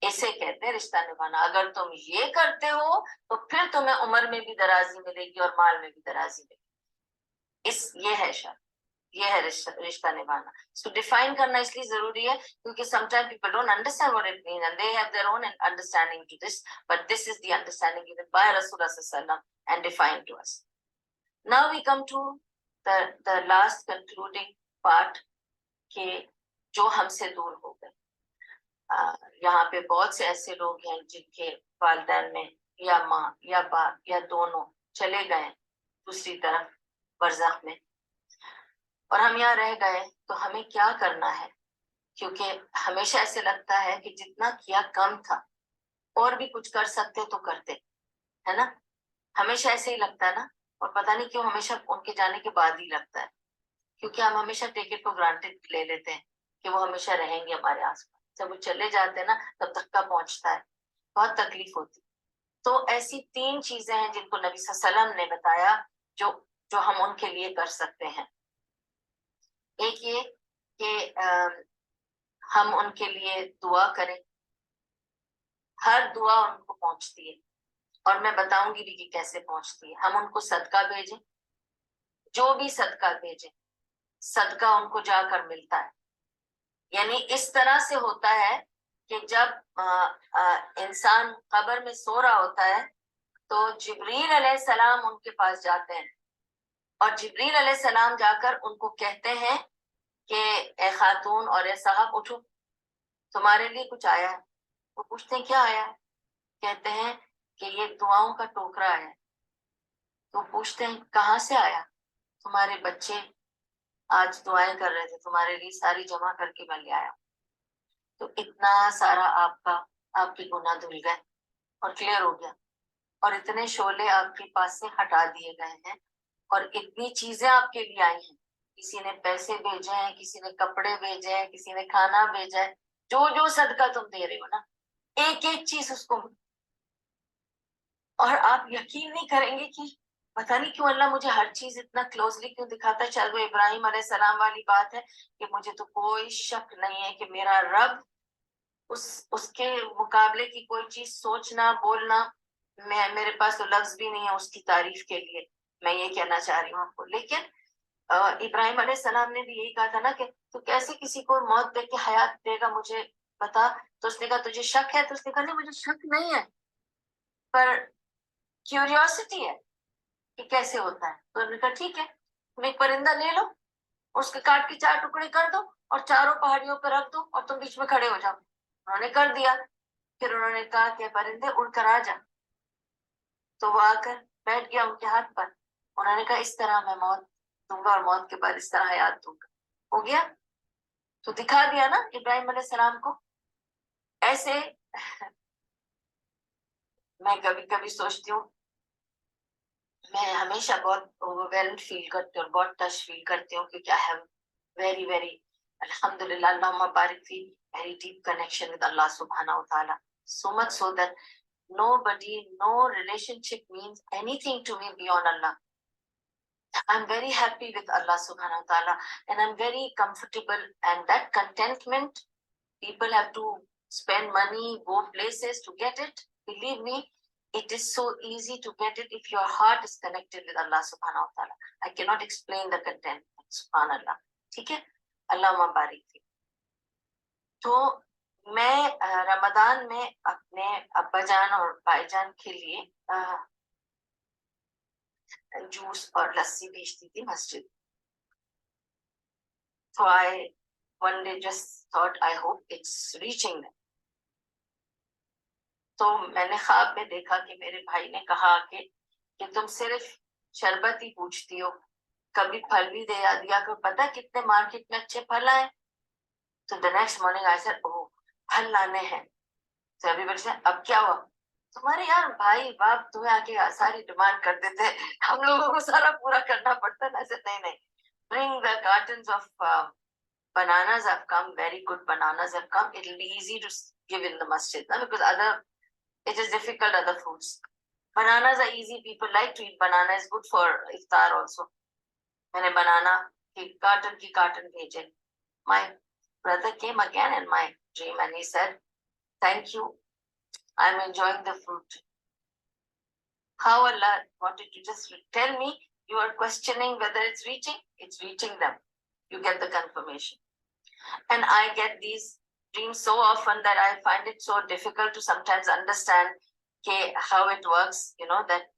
اسے کہتے ہیں رشتہ نبھانا. اگر تم یہ کرتے ہو تو پھر تمہیں عمر میں بھی درازی ملے گی اور مال میں بھی درازی ملے گی. یہ ہے شرط. یہ ہے رشتہ نبھانا. اس کو ڈیفائن کرنا اس لیے ضروری ہے کیونکہ sometimes people don't understand what it means and they have their own understanding to this, but this is the understanding given by Rasulullah sallallahu alaihi wasallam and defined to us. Now we come to the last concluding part کہ جو ہم سے دور ہو گئے. یہاں پہ بہت سے ایسے لوگ ہیں جن کے والدین میں یا ماں یا باپ یا دونوں چلے گئے دوسری طرف برزخ میں اور ہم یہاں رہ گئے تو ہمیں کیا کرنا ہے, کیونکہ ہمیشہ ایسے لگتا ہے کہ جتنا کیا کم تھا, اور بھی کچھ کر سکتے تو کرتے, ہے نا, ہمیشہ ایسے ہی لگتا ہے نا. اور پتہ نہیں کیوں ہمیشہ ان کے جانے کے بعد ہی لگتا ہے, کیونکہ ہم ہمیشہ ٹیک اٹ فار گرانٹیڈ لے لیتے ہیں کہ وہ ہمیشہ رہیں گے ہمارے آس پاس. جب وہ چلے جاتے ہیں نا تب دھکا پہنچتا ہے, بہت تکلیف ہوتی. تو ایسی 3 چیزیں ہیں جن کو نبی صلی اللہ علیہ وسلم نے بتایا جو ہم ان کے لیے کر سکتے ہیں. ایک یہ کہ ہم ان کے لیے دعا کریں, ہر دعا ان کو پہنچتی ہے اور میں بتاؤں گی بھی کہ کیسے پہنچتی ہے. ہم ان کو صدقہ بھیجیں, جو بھی صدقہ بھیجیں صدقہ ان کو جا کر ملتا ہے. یعنی اس طرح سے ہوتا ہے کہ جب انسان قبر میں سو رہا ہوتا ہے تو جبریل علیہ السلام ان کے پاس جاتے ہیں اور جبریل علیہ السلام جا کر ان کو کہتے ہیں کہ اے خاتون اور اے صاحب اٹھو, تمہارے لیے کچھ آیا ہے. وہ پوچھتے ہیں کیا آیا ہے, کہتے ہیں کہ یہ دعاؤں کا ٹوکرا ہے. تو پوچھتے ہیں کہاں سے آیا, تمہارے بچے آج دعائیں کر رہے تھے, تمہارے لیے ساری جمع کر کے میں لے آیا. تو اتنا سارا آپ کے گناہ دھل گئے اور کلیئر ہو گیا, اور اتنے شعلے آپ کے پاس سے ہٹا دیے گئے ہیں, اور اتنی چیزیں آپ کے لیے آئی ہیں. کسی نے پیسے بھیجے ہیں, کسی نے کپڑے بھیجے ہیں, کسی نے کھانا بھیجا ہے. جو صدقہ تم دے رہے ہو نا, ایک ایک چیز اس کو, اور آپ یقین نہیں کریں گے کہ پتہ نہیں کیوں اللہ مجھے ہر چیز اتنا کلوزلی کیوں دکھاتا ہے. شاید وہ ابراہیم علیہ السلام والی بات ہے کہ مجھے تو کوئی شک نہیں ہے کہ میرا رب اس کے مقابلے کی کوئی چیز سوچنا بولنا, میرے پاس تو لفظ بھی نہیں ہے اس کی تعریف کے لیے. میں یہ کہنا چاہ رہی ہوں آپ کو. لیکن ابراہیم علیہ السلام نے بھی یہی کہا تھا نا کہ تو کیسے کسی کو موت دے کے حیات دے گا, مجھے بتا. تو اس نے کہا تجھے شک ہے, تو اس نے کہا نہیں مجھے شک نہیں ہے, پر کیوریوسٹی ہے کہ کیسے ہوتا ہے. تو انہوں نے کہا ٹھیک ہے, تم ایک پرندہ لے لو, اس کے کاٹ کے 4 ٹکڑے کر دو اور چاروں پہاڑیوں پہ رکھ دو اور تم بیچ میں کھڑے ہو جاؤ. انہوں نے کر دیا. پھر انہوں نے کہا کہ پرندے اڑ کر آ جا, تو وہ آ کر بیٹھ گیا ان کے ہاتھ پر. انہوں نے کہا اس طرح میں موت دوں گا اور موت کے بعد اس طرح حیات دوں گا. ہو گیا. تو دکھا دیا نا ابراہیم علیہ السلام کو. ایسے میں کبھی کبھی سوچتی ہوں, میں ہمیشہ بہت اوورwhelmed فیل کرتی ہوں اور بہت ٹچ فیل کرتی ہوں کیونکہ I have very الحمدللہ اللہم بارک فی very deep connection with Allah subhanahu wa ta'ala, so much so that no relationship means anything to me beyond Allah. I'm very happy with Allah subhanahu wa ta'ala and I'm very comfortable, and that contentment, people have to spend money, go places to get it. Believe me, it is so easy to get it if your heart is connected with Allah subhanahu wa ta'ala. I cannot explain the contentment, subhanallah. ٹھیک ہے, اللہ مبارک تھی. تو میں رمضان میں اپنے ابا جان اور بھائی جان کے لیے جوس اور لسی بھیجتی تھی مسجد. So I one day just thought, I hope it's reaching them. تو میں نے خواب میں دیکھا کہ میرے بھائی نے کہا کہ تم صرف شربت ہی پوچھتی ہو, کبھی پھل بھی دیا کرو, پتہ کتنے مارکیٹ میں اچھے پھل آئے. تو the next morning I said, oh, پھل لانے ہیں. تو ابھی بچے اب کیا ہوا, تمہارے یار بھائی باپ تمہیں آ کے ساری ڈیمانڈ کر دیتے, ہم لوگوں کو سارا پورا کرنا پڑتا ہے. ایسے نہیں, bring the cartons of bananas have come, very good bananas have come. It will be easy to give in the masjid, because it is difficult other fruits. Bananas are easy, people like to eat banana, is good for iftar also. میں نے بنانا کی carton بھیجے. My brother came again in my dream and he said, thank you, I'm enjoying the fruit. How Allah wanted to just tell me, you are questioning whether it's reaching them. you get the confirmation. And I get these dreams so often that I find it so difficult to sometimes understand how it works, you know, that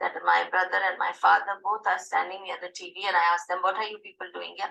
that my brother and my father both are standing near the TV and I asked them, what are you people doing here?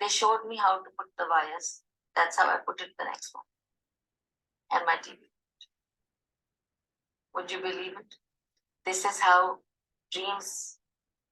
They showed me how to put the wires. That's how I put it the next one. And my TV. Would you believe it? This is how dreams,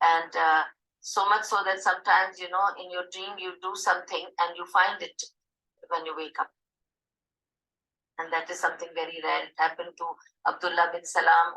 And so much so that sometimes, you know, in your dream you do something and you find it when you wake up. And that is something very rare. It happened to Abdullah bin Salam.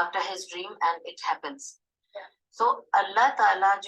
after his dream and it happens. Yeah. So Allah Ta'ala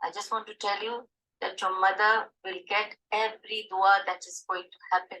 I just want to tell you that your mother will get every dua that is going to happen.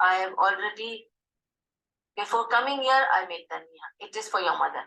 I have already before coming here I made the niyyah. It is for your mother.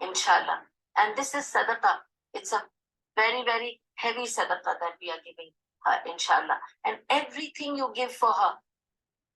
inshallah. And this is sadaqah. It's a very, very heavy sadaqah that we are giving her, inshallah. And everything you give for her.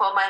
for my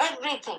Everything.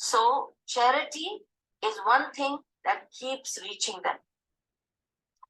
So charity is one thing that keeps reaching them.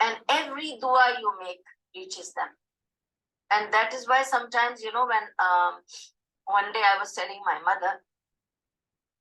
And every dua you make reaches them. And that is why sometimes, you know, when one day I was telling my mother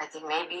I think maybe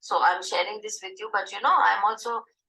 so I'm sharing this with you, but you know I'm also,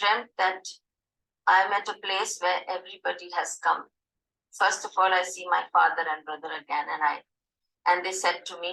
dreamt that I'm at a place where everybody has come. First of all I see my father and brother again, and they said to me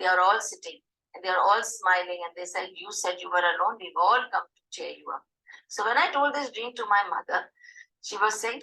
They are all sitting and they are all smiling and they said, you said you were alone, we've all come to cheer you up. So when I told this dream to my mother, she was saying,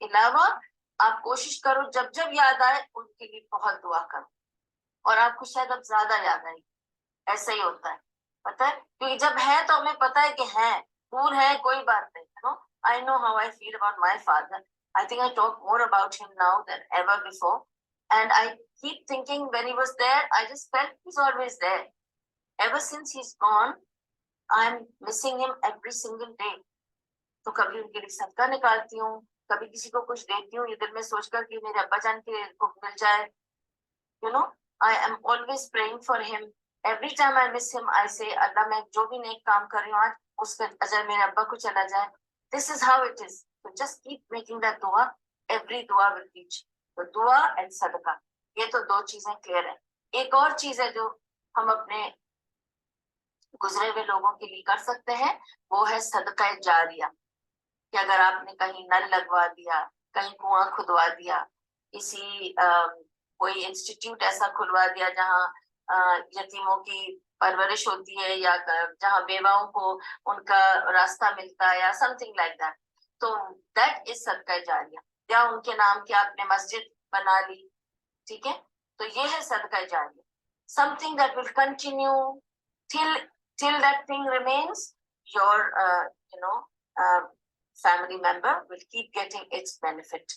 علاوہ آپ کوشش کرو جب جب یاد آئے ان کے لیے بہت دعا کرو, اور آپ کو شاید اب زیادہ یاد آئے, ایسا ہی ہوتا ہے پتہ ہے, کیونکہ جب ہے تو ہمیں پتہ ہے کہ ہے, دور ہے کوئی بات نہیں. I know how I feel about my father. I think I talk more about him now than ever before. And I keep thinking when he was there, I just felt he's always there. Ever since he's gone, I'm missing him every single day. تو کبھی ان کے لیے صدقہ نکالتی ہوں, کبھی کسی کو کچھ دیتی ہوں, یہ دل میں سوچ کر کہ میرے ابا جان کے کو مل جائے. I am always praying for him. Every time I miss him, I say, اللہ میں جو بھی نیک کام کر رہی ہوں آج, اس کا اجر میرے ابا کو چلا جائے. This is how it is. So just keep making that dua. Every dua will reach. So dua and صدقہ, یہ تو دو چیزیں کلیئر ہیں. ایک اور چیز ہے جو ہم اپنے گزرے ہوئے لوگوں کے لیے کر سکتے ہیں, وہ ہے صدقہ جاریہ. کہ اگر آپ نے کہیں نل لگوا دیا, کہیں کنواں کھدوا دیا, کسی کوئی انسٹیٹیوٹ ایسا کھلوا دیا جہاں یتیموں کی پرورش ہوتی ہے, یا جہاں بیواؤں کو ان کا راستہ ملتا ہے, یا سم تھنگ لائک دیٹ, تو دیٹ از صدقہ جاریہ. یا ان کے نام کی آپ نے مسجد بنا لی, ٹھیک ہے, تو یہ ہے صدقہ جاریہ. Something that will continue till that thing remains, your family member will keep getting its benefit.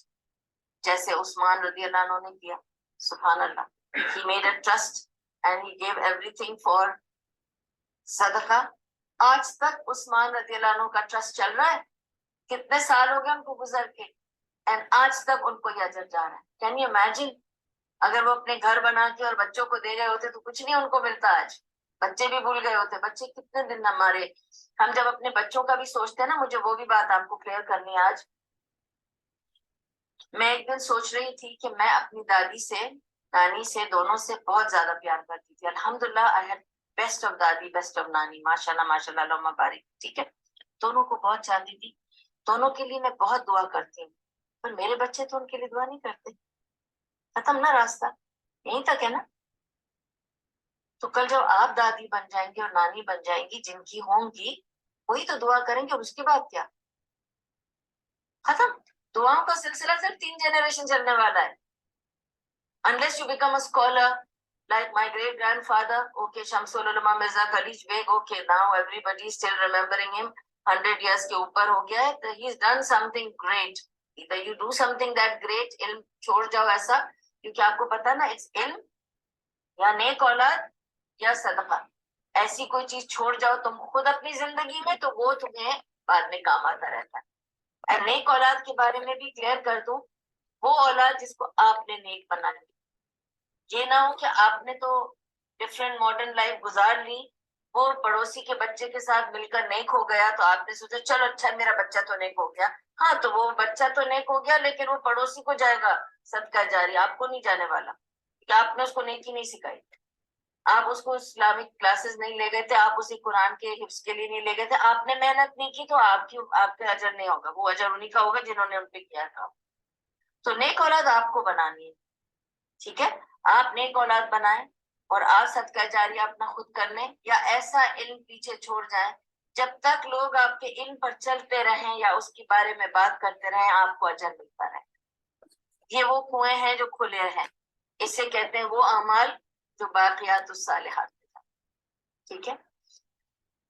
جیسے عثمان رضی اللہ عنہ نے کیا, سبحان اللہ, he made a trust and he gave everything for صدقہ. آج تک عثمان رضی اللہ عنہ کا ٹرسٹ چل رہا ہے, کتنے سال ہو گئے ان کو گزر کے, and آج تک ان کو یہ اجر جا رہا ہے. Can you imagine اگر وہ اپنے گھر بنا کے اور بچوں کو دے رہے ہوتے تو کچھ نہیں ان کو ملتا, آج بچے بھی بھول گئے ہوتے. بچے کتنے دن ہمارے, ہم جب اپنے بچوں کا بھی سوچتے ہیں نا, مجھے وہ بھی بات آپ کو کلیئر کرنی ہے آج. میں ایک دن سوچ رہی تھی کہ میں اپنی دادی سے, نانی سے, دونوں سے بہت زیادہ پیار کرتی تھی. الحمدللہ I had بیسٹ آف دادی, بیسٹ آف نانی, ماشاء اللہ ماشاء اللہ, اللہم بارک, ٹھیک ہے. دونوں کو بہت چاہتی تھی, دونوں کے لیے میں بہت دعا کرتی ہوں, پر میرے بچے تو ان کے لیے دعا نہیں کرتے. ختم نا راستہ, یہیں تک ہے نا. تو کل جب آپ دادی بن جائیں گے اور نانی بن جائیں گی, جن کی ہوں گی, وہی تو دعا کریں گے, اور اس کے بعد کیا, ختم. دعاؤں کا سلسلہ صرف 3 جنریشن چلنے والا ہے. Unless you become a scholar like my great grandfather, okay, Shamsul Ulama Mirza Khalid Beg, okay, now everybody is still remembering him, 100 years کے اوپر ہو گیا ہے, he's done something great. Either you do something that great, علم چھوڑ جاؤ ایسا, کیونکہ آپ کو پتا نا, it's علم یا نیک اولاد یا صدقہ, ایسی کوئی چیز چھوڑ جاؤ تم خود اپنی زندگی میں, تو وہ تمہیں بعد میں کام آتا رہتا ہے. نیک اولاد کے بارے میں بھی کلیئر کر دوں, وہ اولاد جس کو آپ نے نیک بنایا. یہ نہ ہو کہ آپ نے تو ڈفرینٹ ماڈرن لائف گزار لی, وہ پڑوسی کے بچے کے ساتھ مل کر نیک ہو گیا, تو آپ نے سوچا چلو اچھا میرا بچہ تو نیک ہو گیا. ہاں, تو وہ بچہ تو نیک ہو گیا, لیکن وہ پڑوسی کو جائے گا صدقہ جاری, آپ کو نہیں جانے والا, کہ آپ نے اس کو نیکی نہیں سکھائی, آپ اس کو اسلامک کلاسز نہیں لے گئے تھے, آپ اسے قرآن کے حفظ کے لیے نہیں لے گئے تھے, آپ نے محنت نہیں کی, تو آپ کا اجر نہیں ہوگا, وہ اجر انہیں کا ہوگا جنہوں نے ان پہ کیا تھا. تو نیک اولاد آپ کو بنانی ہے, ٹھیک ہے, آپ نیک اولاد بنائیں, اور آپ صدقہ جاریہ اپنا خود کر لیں, یا ایسا علم پیچھے چھوڑ جائیں, جب تک لوگ آپ کے علم پر چلتے رہیں یا اس کے بارے میں بات کرتے رہیں, آپ کو اجر ملتا رہے. یہ وہ کنویں ہیں جو کھلے ہیں, اسے کہتے ہیں وہ اعمال جو باقیات الصالحات, ٹھیک ہے.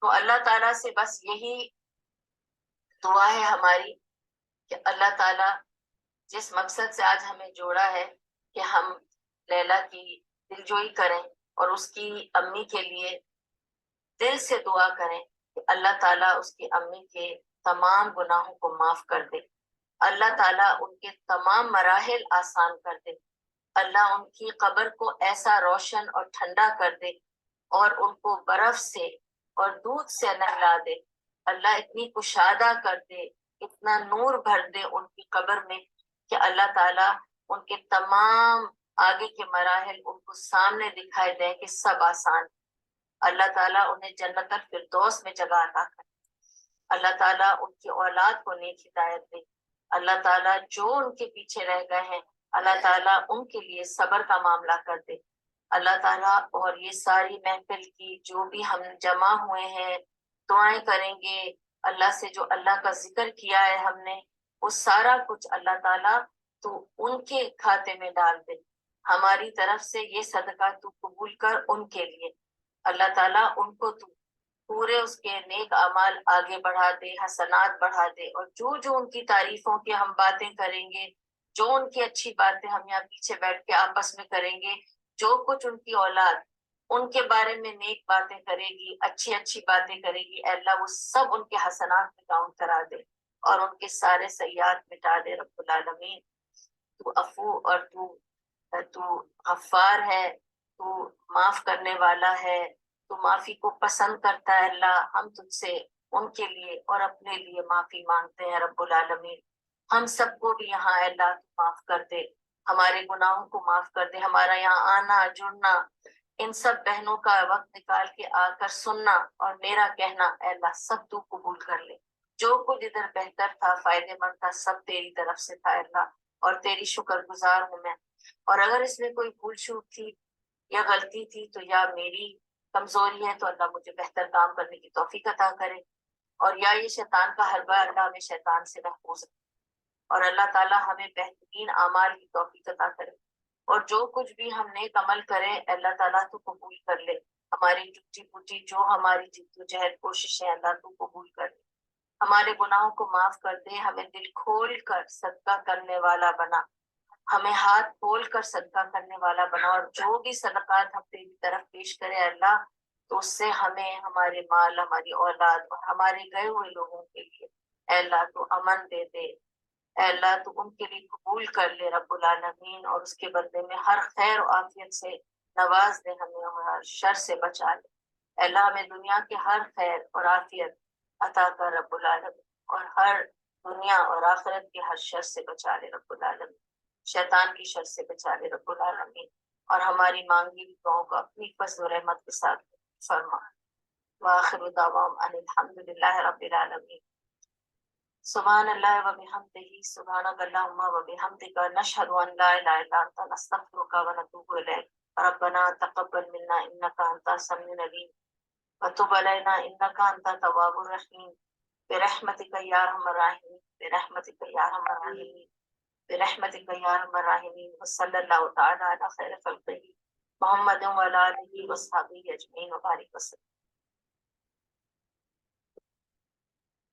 تو اللہ تعالیٰ سے بس یہی دعا ہے ہماری, کہ اللہ تعالیٰ جس مقصد سے آج ہمیں جوڑا ہے, کہ ہم لیلا کی دلجوئی کریں, اور اس کی امی کے لیے دل سے دعا کریں کہ اللہ تعالیٰ اس کی امی کے تمام گناہوں کو معاف کر دے, اللہ تعالیٰ ان کے تمام مراحل آسان کر دے, اللہ ان کی قبر کو ایسا روشن اور ٹھنڈا کر دے, اور ان کو برف سے اور دودھ سے نہلا دے, اللہ اتنی کشادہ کر دے, اتنا نور بھر دے ان کی قبر میں, کہ اللہ تعالیٰ ان کے تمام آگے کے مراحل ان کو سامنے دکھائی دیں کہ سب آسان. اللہ تعالیٰ انہیں جنت الفردوس میں جگہ عطا کرے, اللہ تعالیٰ ان کی اولاد کو نیک ہدایت دے, اللہ تعالیٰ جو ان کے پیچھے رہ گئے ہیں, اللہ تعالیٰ ان کے لیے صبر کا معاملہ کر دے. اللہ تعالیٰ, اور یہ ساری محفل کی جو بھی ہم جمع ہوئے ہیں, دعائیں کریں گے اللہ سے, جو اللہ کا ذکر کیا ہے ہم نے, وہ سارا کچھ اللہ تعالیٰ تو ان کے کھاتے میں ڈال دے. ہماری طرف سے یہ صدقہ تو قبول کر ان کے لیے. اللہ تعالیٰ ان کو تو پورے اس کے نیک اعمال آگے بڑھا دے، حسنات بڑھا دے، اور جو جو ان کی تعریفوں کی ہم باتیں کریں گے، جو ان کی اچھی باتیں ہم یہاں پیچھے بیٹھ کے آپس میں کریں گے، جو کچھ ان کی اولاد ان کے بارے میں نیک باتیں کرے گی، اچھی اچھی باتیں کرے گی، اے اللہ وہ سب ان کے حسنات میں کاؤنٹ کرا دے اور ان کے سارے سیئات مٹا دے. رب العالمین تو عفو اور تو غفار ہے، تو معاف کرنے والا ہے، تو معافی کو پسند کرتا ہے. اللہ ہم تجھ سے ان کے لیے اور اپنے لیے معافی مانگتے ہیں. رب العالمین ہم سب کو بھی یہاں اللہ تو معاف کر دے، ہمارے گناہوں کو معاف کر دے. ہمارا یہاں آنا جڑنا، ان سب بہنوں کا وقت نکال کے آ کر سننا اور میرا کہنا، اے اللہ سب تو قبول کر لے. جو کچھ ادھر بہتر تھا، فائدے مند تھا، سب تیری طرف سے تھا اللہ، اور تیری شکر گزار ہوں میں. اور اگر اس میں کوئی بھول چوک تھی یا غلطی تھی تو یا میری کمزوری ہے تو اللہ مجھے بہتر کام کرنے کی توفیق عطا کرے، اور یا یہ شیطان کا حربہ، اللہ ہمیں شیطان سے محفوظ رکھے، اور اللہ تعالیٰ ہمیں بہترین اعمال کی توفیق عطا کرے. اور جو کچھ بھی ہم نیک عمل کریں اللہ تعالیٰ تو قبول کر لے. ہماری ٹوٹی پھوٹی جو ہماری جدوجہد کوششیں اللہ تو قبول کر لے. ہمارے گناہوں کو معاف کر دے، ہمیں دل کھول کر صدقہ کرنے والا بنا، ہمیں ہاتھ کھول کر صدقہ کرنے والا بنا. اور جو بھی صدقات ہم تیری طرف پیش کرے اللہ، تو اس سے ہمیں ہمارے مال، ہماری اولاد اور ہمارے گئے ہوئے لوگوں کے لیے اے اللہ تو امن دے دے. اے اللہ تو ان کے لیے قبول کر لے رب العالمین، اور اس کے بدلے میں ہر خیر و عافیت سے نواز دے ہمیں، اور ہر شر سے بچا لے. اے اللہ ہمیں دنیا کے ہر خیر اور عافیت عطا کر رب العالمین، اور ہر دنیا اور آخرت کے ہر شر سے بچا لے رب العالمین، شیطان کی شر سے بچا لے رب العالمین، اور ہماری مانگی ہوئی دعاؤں کو اپنی فضل و رحمت کے ساتھ فرما. وآخر دعواہم ان الحمد للہ رب العالمین. سبحان اللہ و بحمدہ، سبحانک اللہم و بحمدک، نشہد ان لا الہ الا انت، نستغفرک و نتوب الیک. ربنا تقبل منا انک انت السمیع العلیم وتب علینا انک انت التواب الرحیم، برحمتک یا ارحم الراحمین، برحمتک یا ارحم الراحمین، برحمتک یا ارحم الراحمین. وصلی اللہ تعالی علی خیر خلقہ محمد و علی آلہ و صحبہ اجمعین وبارک وسلم.